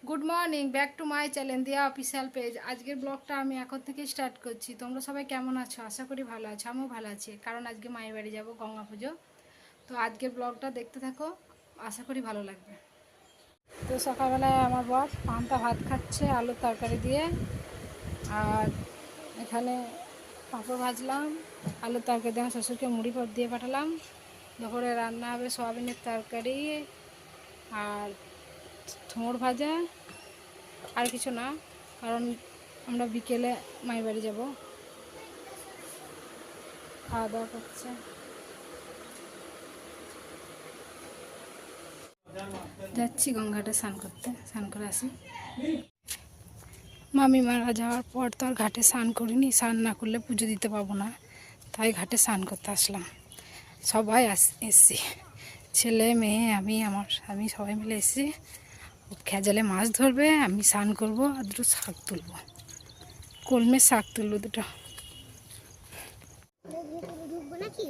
Good morning, back to my channel দিয়া official page. আজকের ব্লগটা আমি এখন থেকে স্টার্ট করছি। তোমরা সবাই কেমন আছো? আশা করি ভালো আছো। আমিও ভালো আছি, কারণ আজকে মায়ের বাড়ি যাবো গঙ্গা পুজো। তো আজকের ব্লগটা দেখতে থাকো, আশা করি ভালো লাগবে। তো সকালবেলায় আমার বর পান্তা ভাত খাচ্ছে আলুর তরকারি দিয়ে, আর এখানে পাঁপড় ভাজলাম। আলুর তরকারি দিয়ে আমার শ্বশুরকে মুড়ি দিয়ে পাঠালাম। দুপুরে রান্না হবে সয়াবিনের তরকারি আর থোড় ভাজা, আর কিছু না, কারণ আমরা বিকেলে মায়ের বাড়ি যাব। খাওয়া দাওয়া করছে। যাচ্ছি গঙ্গাঘাটে স্নান করতে, স্নান করে আসি। মামি মারা যাওয়ার পর তো আর ঘাটে স্নান করিনি, স্নান না করলে পুজো দিতে পারবো না, তাই ঘাটে স্নান করতে আসলাম। সবাই এসছি, ছেলে মেয়ে আমি সবাই মিলে এসছি। খেজালে মাছ ধরবে, আমি স্নান করবো আর দুটো শাক তুলবো, কলমের শাক তুলবো দুটো।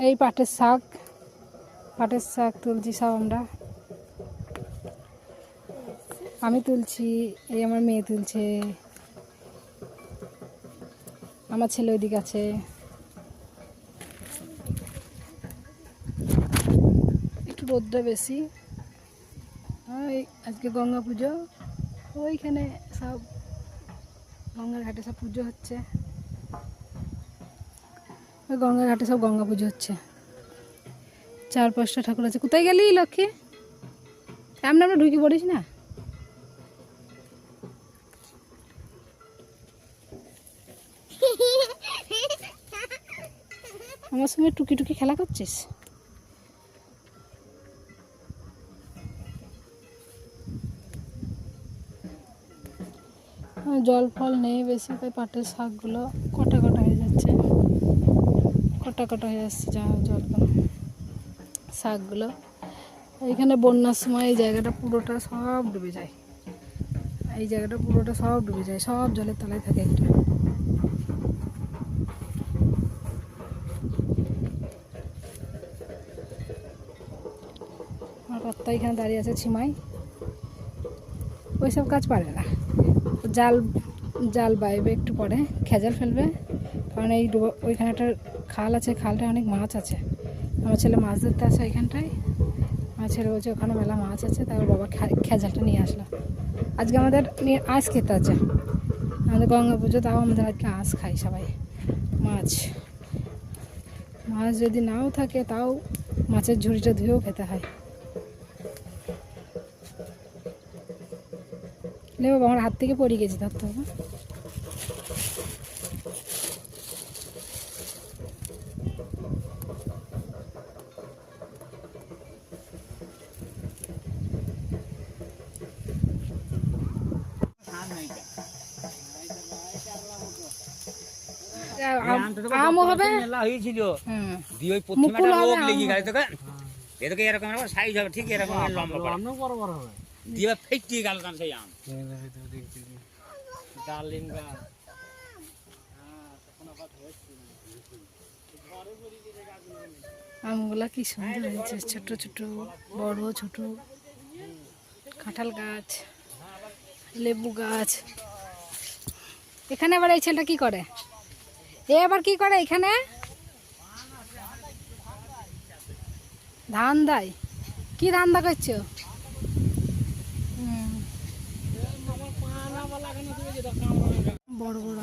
এই পাটের শাক তুলছি সব আমরা। আমি তুলছি, এই আমার মেয়ে তুলছে, আমার ছেলে ওইদিকে আছে। একটু রোদটা বেশি। ওই আজকে গঙ্গা পুজো, ওইখানে সব গঙ্গার ঘাটে সব পুজো হচ্ছে। ওই গঙ্গার ঘাটে সব গঙ্গা পুজো হচ্ছে। 4-5টা ঠাকুর আছে। কোথায় গেলি লক্ষ্মী? আমরা ঢুকে পড়িস না। আমার সঙ্গে টুকি টুকি খেলা করছিস? জল ফল নেই বেশি, তাই পাটের শাকগুলো কটা হয়ে যাচ্ছে, কটা হয়ে যাচ্ছে জলগুলো, শাকগুলো। এইখানে বন্যার সময় এই জায়গাটা পুরোটা সব ডুবে যায়, এই জায়গাটা পুরোটা সব ডুবে যায়, সব জলের তলায় থাকে একটা। আমার কর্তা এখানে দাঁড়িয়ে আছে ছিমাই, ওইসব কাজ পারে না। জাল বাইবে একটু পরে, খেজাল ফেলবে, কারণ এই ওইখানে একটা খাল আছে, খালটায় অনেক মাছ আছে। আমার ছেলে মাছ ধরতে আসে ওইখানটায়, আমার ছেলে বলছে ওখানে মেলা মাছ আছে, তাই ওর বাবা খেজালটা নিয়ে আসলো। আজকে আমাদের আঁশ খেতে আছে, আমাদের গঙ্গা পুজো, তাও আমাদের আজকে আঁশ খাই সবাই। মাছ যদি নাও থাকে তাও মাছের ঝুড়িটা ধুয়েও খেতে হয়। লে বাবা, আমার হাত থেকে পড়ে গেছে, ধরতে হবে। আমও হবে, হয়েছিল দিয়ে ওই প্রথমটা রোগ লেগে গেছে তোকে, এদিকে এরকম সাইজ হবে, ঠিক এরকম লম্বা বড় বড় হবে, দিয়ে ফেটে গেল সেই আম। ডালিম গাছ আমগুলা কি সুন্দর হয়েছে, ছোট ছোট, বড় ছোট। কাঁঠাল গাছ, লেবু গাছ। এখানে আবার এই ছেলেটা কি করে? আবার কি করে এখানে? ধান দেয়। কি ধান্দা করছো? বড় বড়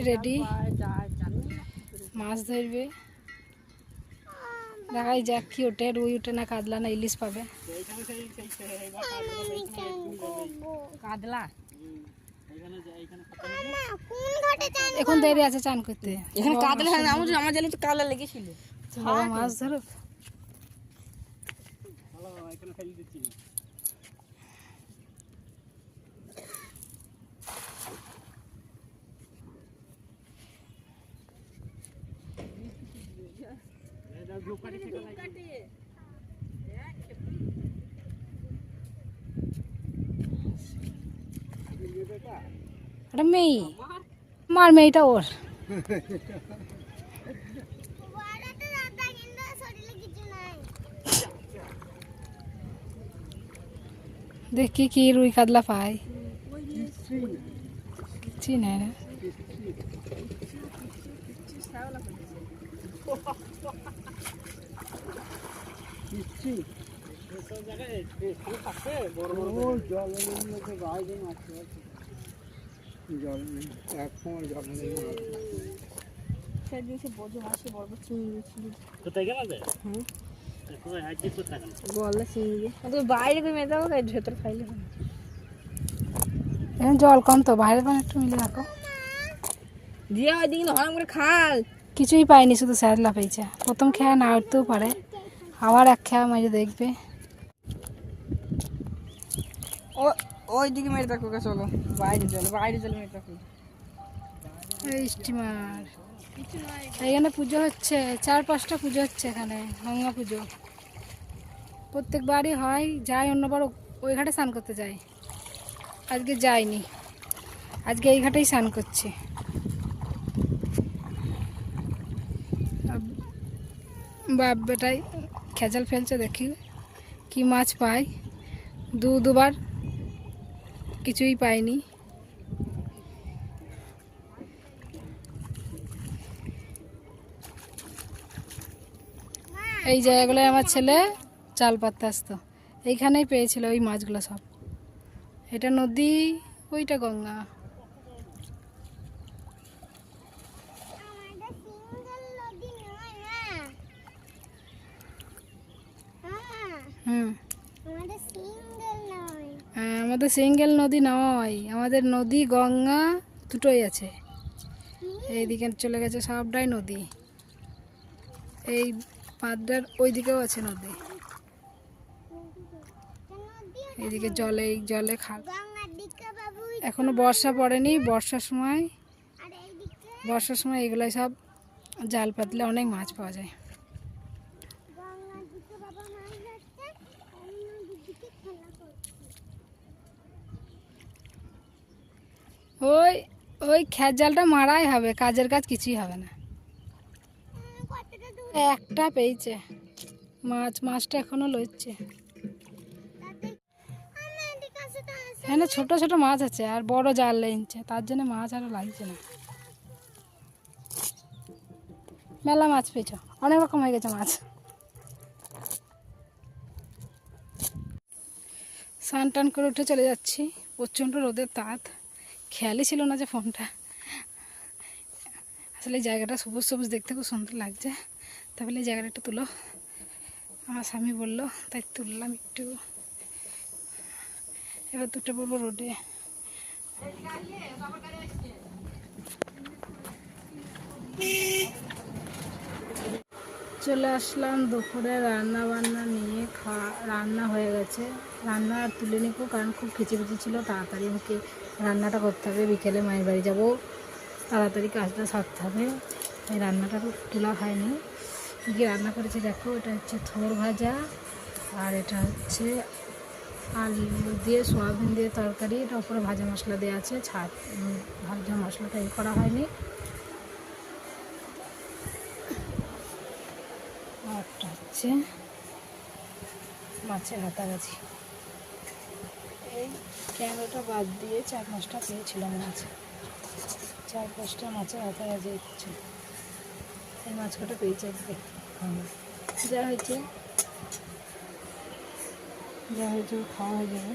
রেডি, মাছ ধরবে। দেখাই যাক কি ওঠে, রুই ওঠে না কাতলা না ইলিশ পাবে। কাতলা এখন দেরি আছে চান করতে। এখানে কাতলা আমার জানি তো কাতলা লেগেছিল। মাছ ধরো। মেয়ে, আমার মেয়েটা ওর দেখি কি রুই কাতলা পাই, চিনে না। বাইরে করে মেয়ে যাবো ভেতর খাইলে এখন জল কম তো, বাইরে পানি একটু মিলে রাখো। দিয়ে ওই দিকে হরম করে খাল। কিছুই পাইনি, শুধু স্যারলা পেয়েছে। প্রথম খেয়া না উঠতেও পারে, আবার এক খেয়া মাঝে দেখবে। ওই দিকে মেরে থাকো, চলো বাইরে চলো, বাইরে চলো মেরে থাকো। এই স্টিমার এখানে পুজো হচ্ছে, 4-5টা পুজো হচ্ছে এখানে, গঙ্গা পুজো প্রত্যেকবারই হয়। যাই অন্যবার ওই ঘাটে স্নান করতে যাই, আজকে যাইনি, আজকে এই ঘাটেই স্নান করছি। বাপ বেটাই খেজাল ফেলছে, দেখি কি মাছ পাই। দুবার কিছুই পাইনি। এই জায়গাগুলোয় আমার ছেলে জাল পাততে আসতো, এইখানেই পেয়েছিল ওই মাছগুলো সব। এটা নদী, ওইটা গঙ্গা। আমাদের সিঙ্গেল নদী নয়, আমাদের নদী গঙ্গা দুটোই আছে। এইদিকে চলে গেছে সবটাই নদী, এই পাড়টার ওই দিকেও আছে নদী। এইদিকে জলে খাল। এখনো বর্ষা পড়েনি, বর্ষার সময় এগুলাই সব জাল পাতলে অনেক মাছ পাওয়া যায়। ওই খ্যার জালটা মারাই হবে, কাজের কাজ কিছুই হবে না। একটা পেয়েছে মাছটা এখনো লইছে। এখানে ছোট ছোট মাছ আছে, আর বড় জাল লেনছে, তার জন্য মাছ আরো লাগছে না। মেলা মাছ পেয়েছ, অনেক রকম হয়ে গেছে মাছ। স্নান টান করে উঠে চলে যাচ্ছি, প্রচণ্ড রোদের তাপ, খেয়ালই ছিল না যে ফোনটা। আসলে এই জায়গাটা সবুজ সবুজ দেখতে খুব সুন্দর লাগছে, তাহলে এই জায়গাটা একটু তুলো। আমার স্বামী বললো, তাই তুললাম একটু। এবার দুটো পড়বো রোডে। চলে আসলাম দুপুরে রান্না বান্না নিয়ে। রান্না হয়ে গেছে, রান্না আর তুলে নিবো, কারণ খুব খিচিবিচি ছিল। তাড়াতাড়ি আমাকে রান্নাটা করতে হবে, বিকেলে মায়ের বাড়ি যাবো, তাড়াতাড়ি কাজটা সারতে হবে। এই রান্নাটা তোলা হয়নি। কী রান্না করেছি দেখো, এটা হচ্ছে থোর ভাজা, আর এটা হচ্ছে আলু দিয়ে সয়াবিন দিয়ে তরকারি। এটা উপরে ভাজা মশলা দেওয়া আছে, ভাজা মশলাটা করা হয়নি। আরটা হচ্ছে মাছের হাতাগাছি। এই ক্যামেরাটা বাদ দিয়ে 4-5টা পেয়েছিলাম মাছ, 4-5টা মাছের হাতাগাছি হচ্ছে। এই মাছ কটা পেয়েছি আজকে। যা হয়েছে খাওয়া হয়ে যাবে।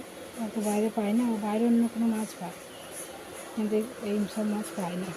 তো বাইরে পাই না, বাইরে অন্য কোনো মাছ পায়, কিন্তু এই সব মাছ পায় না।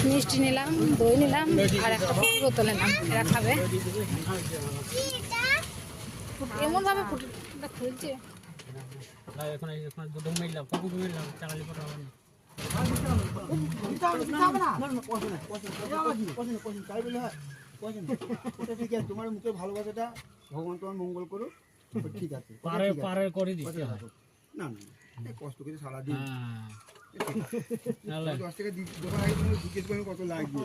মিষ্টি নিলাম, দই নিলাম, আর একটা বোতল নিলাম, এরা খাবে। এমন ভাবে ফুটে খুলছে। তোমার মুখে ভালোবাসাটা ভগবান তোমার মঙ্গল করো, ঠিক আছে। পারে পারে করে দিতে হয়। না না না, কষ্ট করে সারাদিন তাহলে 10 টাকা দোকান আগে তুমি জিজ্ঞেস করো কত লাগবে।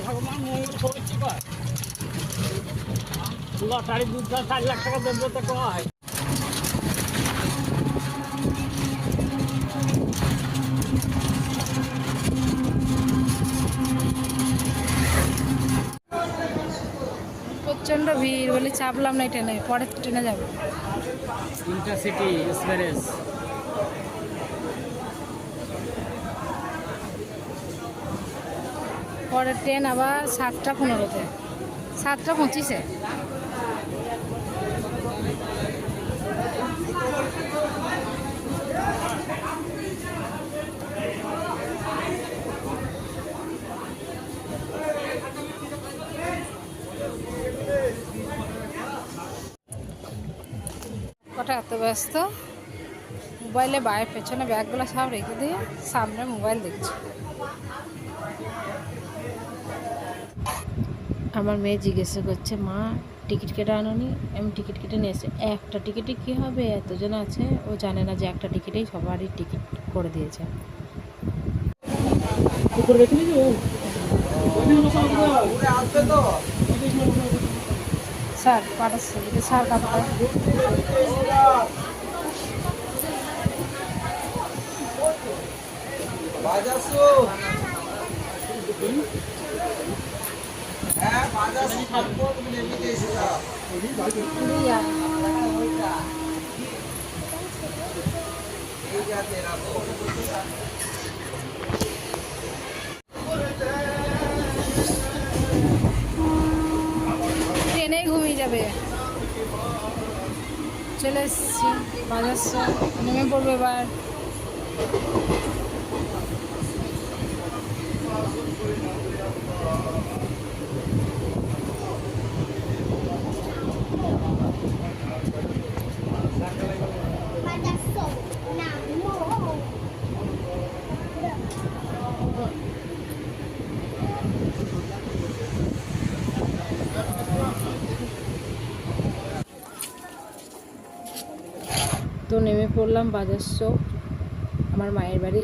ভগবান মঙ্গল করেছি কয় লটারি 4 লাখ টাকা দেবো তো কয়। প্রচণ্ড ভিড় বলে চাপলাম না ট্রেনে, পরের ট্রেনে যাবো। ইন্টারসিটি এক্সপ্রেস পরের ট্রেন আবার 7:15-তে, 7:25-এ। কটা এত ব্যস্ত, মোবাইলে বাইরের পেছনে ব্যাগগুলো সব রেখে দিয়ে সামনে মোবাইল দেখছি। আমার মেয়ে জিজ্ঞাসা করছে, মা টিকিট কেটে আনোনি? আমি টিকিট কেটে নিয়ে এসেছি। একটা টিকিটে কী হবে, এতজন আছে, ও জানে না যে একটা টিকিটেই সবারই টিকিট করে দিয়েছে। স্যার পাঠাচ্ছে, স্যার কাপড় ট্রেনেই ঘুমিয়ে যাবে। চলে এসেছি বাজার, নেমে পড়বে এবার। তো নেমে পড়লাম বাজার চৌক, আমার মায়ের বাড়ি।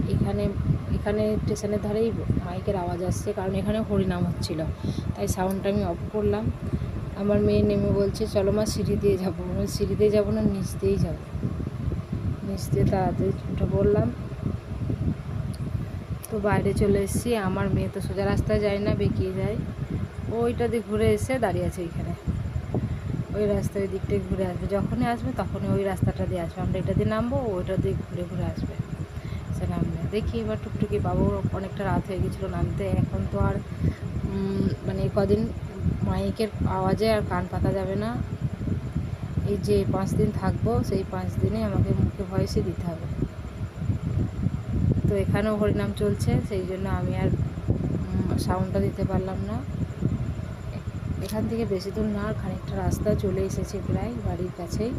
এখানে স্টেশনের ধারেই মাইকের আওয়াজ আসছে, কারণ এখানে হরিনাম হচ্ছিল, তাই সাউন্ডটা আমি অফ করলাম। আমার মেয়ে নেমে বলছে, চলো মা সিঁড়ি দিয়ে যাবো। সিঁড়ি দিয়ে যাবো না, নিচ দিয়েই যাবো। নিচ দিয়ে তাড়াতাড়ি উঠে পড়লাম। তো বাইরে চলে এসেছি। আমার মেয়ে তো সোজা রাস্তায় যায় না, বেঁকিয়ে যায়। ওইটা দিয়ে ঘুরে এসে দাঁড়িয়ে আছে এইখানে। ওই রাস্তায় ওই দিকটায় ঘুরে আসবে, যখনই আসবে তখনই ওই রাস্তাটা দিয়ে আসবে। আমরা এটা দিয়ে নামবো, ওইটা দিয়ে ঘুরে ঘুরে আসবে। সে নামবে, দেখি এবার টুকটুকি পাবো। অনেকটা রাত হয়ে গেছিলো নামতে। এখন তো আর মানে কদিন মাইকের আওয়াজে আর কান পাতা যাবে না। এই যে 5 দিন থাকবো, সেই 5 দিনে আমাকে মুখে ভয়েসই দিতে হবে। তো এখানেও হরিনাম চলছে, সেই জন্য আমি আর সাউন্ডটা দিতে পারলাম না। এখান থেকে বেশি দূর না, খানিকটা রাস্তা চলে এসেছে প্রায় বাড়ির কাছেই।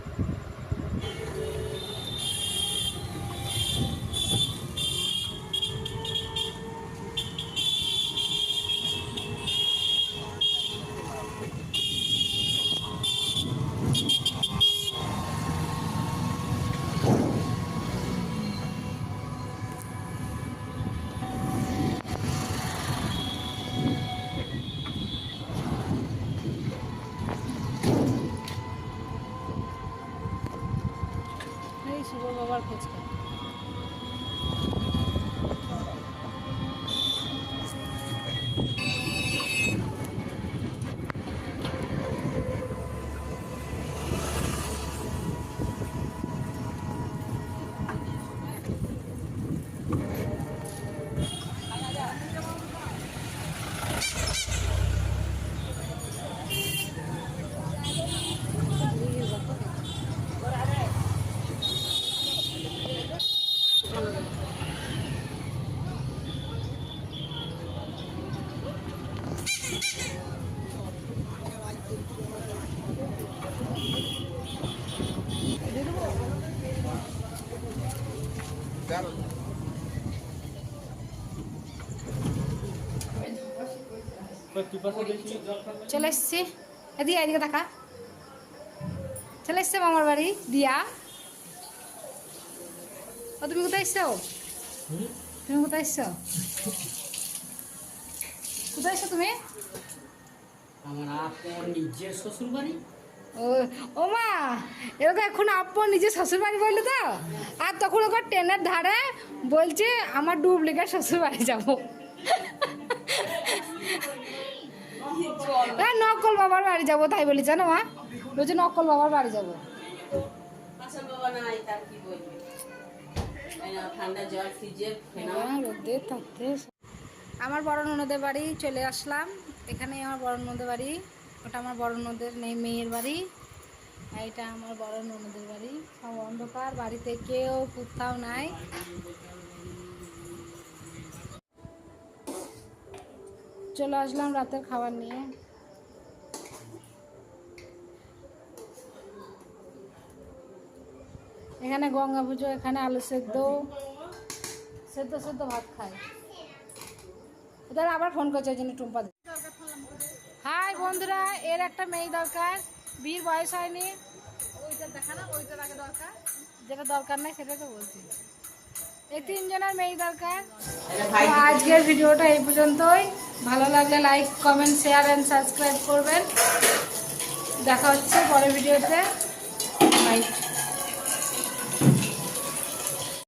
চলে এসছি এদিকে এদিকে দেখা চলে এসছে মামার বাড়ি দিয়া। ও তুমি কোথায় এসছো? তুমি কোথায় এসছো? কোথায় এসছো তুমি? আমার আপন নিজের শ্বশুর বাড়ি। ও মা, এটা তো এখন আপন নিজের শ্বশুর বাড়ি বললো তো। আর তখন ওকে ট্রেনের ধারে বলছে আমার ডুপ্লিকেট শ্বশুর বাড়ি যাবো। নকল বাবার বাড়ি যাবো তাই বলি, জানো মা? বলছে নকল বাবার বাড়ি যাবো। রোদে থাকতে আমার বড় ননদের বাড়ি চলে আসলাম। এখানে আমার বড় ননদের বাড়ি, ওটা আমার বড় ননদের মেয়ের বাড়ি, আর এটা আমার বড় ননদের বাড়ি। সব অন্ধকার, বাড়িতে কেউ কোথাও নাই। চলে আসলাম রাতের খাবার নিয়ে। এখানে গঙ্গা পুজো, এখানে আলু সেদ্ধ সেদ্ধ সেদ্ধ ভাত খায়। ওদের আবার ফোন করছে, ওই জন্য টুম্পা। হাই বন্ধুরা, এর একটা মেয়ে দরকার, বিয়ের বয়স হয়নি। ওইটা দেখা না, ওইটার আগে দরকার, যেটা দরকার নাই সেটা তো বলছি। এই 3 জনের মেয়ে দরকার। তো আজকের ভিডিওটা এই পর্যন্তই। ভালো লাগলে like, comment, share and subscribe করবেন। দেখা হচ্ছে পরের ভিডিওতে। বাই।